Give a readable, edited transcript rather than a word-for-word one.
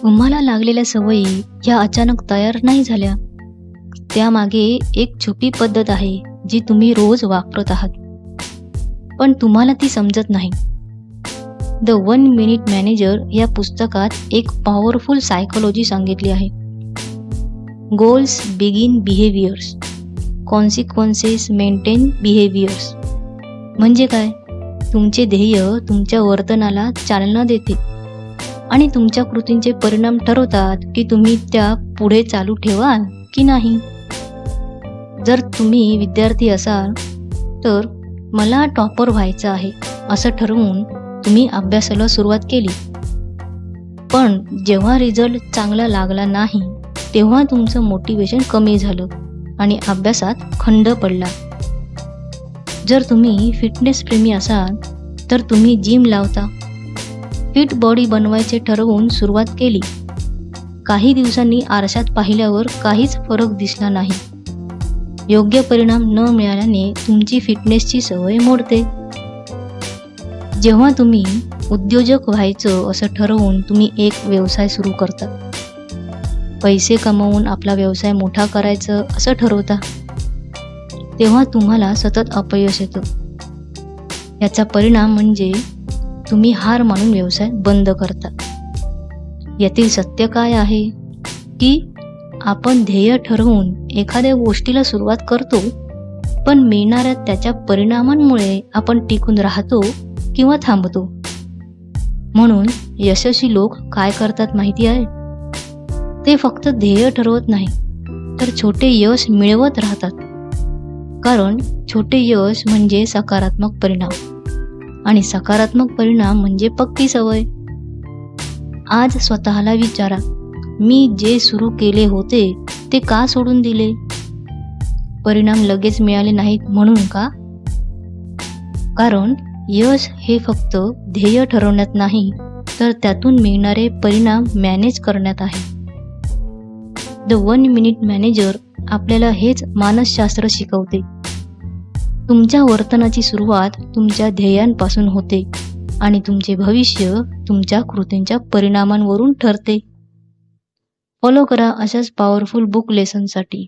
तुम्हाला लागलेल्या सवयी या अचानक तयार नाही झाल्या. त्यामागे एक छोटी पद्धत आहे जी तुम्ही रोज वापरत आहात, पण तुम्हाला ती समजत नाही. द 1 मिनिट मॅनेजर या पुस्तकात एक पॉवरफुल सायकोलॉजी सांगितली आहे. Goals begin behaviours, consequences maintain behaviours. म्हणजे काय? तुमचे ध्येय तुमच्या वर्तनाला चालना देते आणि तुमच्या कृतींचे परिणाम ठरवतात की तुम्ही त्या पुढे चालू ठेवाल की नाही. जर तुम्ही विद्यार्थी असाल तर मला टॉपर व्हायचं आहे असं ठरवून तुम्ही अभ्यासाला सुरुवात केली, पण जेव्हा रिझल्ट चांगला लागला नाही तेव्हा तुमचं मोटिवेशन कमी झालं आणि अभ्यासात खंड पडला. जर तुम्ही फिटनेस प्रेमी असाल तर तुम्ही जिम लावता, फिट बॉडी बनवायचे ठरवून सुरुवात केली. काही दिवसांनी आरशात पाहिल्यावर काहीच फरक दिसला नाही. योग्य परिणाम न मिळाल्याने तुमची फिटनेसची सवय मोडते. जेव्हा तुम्ही उद्योजक व्हायचं असं ठरवून तुम्ही एक व्यवसाय सुरू करता, पैसे कमवून आपला व्यवसाय मोठा करायचं असं ठरवता, तेव्हा तुम्हाला सतत अपयश येतं. याचा परिणाम म्हणजे तुम्ही हार मानून व्यवसाय बंद करता. यातील सत्य काय आहे की आपण ध्येय ठरवून एखाद्या गोष्टीला सुरुवात करतो, पण मिळणाऱ्या त्याच्या परिणामांमुळे आपण टिकून राहतो किंवा थांबतो. म्हणून यशस्वी लोक काय करतात माहिती आहे? ते फक्त ध्येय ठरवत नाही तर छोटे यश मिळवत राहतात. कारण छोटे यश म्हणजे सकारात्मक परिणाम आणि सकारात्मक परिणाम म्हणजे पक्की सवय. आज स्वतःला विचारा, मी जे सुरू केले होते ते का सोडून दिले? परिणाम लगेच मिळाले नाहीत म्हणून का? कारण यश हे फक्त ध्येय ठरवण्यात नाही तर त्यातून मिळणारे परिणाम मॅनेज करण्यात आहे. द 1 मिनिट मॅनेजर आपल्याला हेच मानसशास्त्र शिकवते. तुमच्या वर्तनाची सुरुवात तुमच्या ध्येयांपासून होते आणि तुमचे भविष्य तुमच्या कृतींच्या परिणामांवरून ठरते. फॉलो करा अशाच पॉवरफुल बुक लेसनसाठी.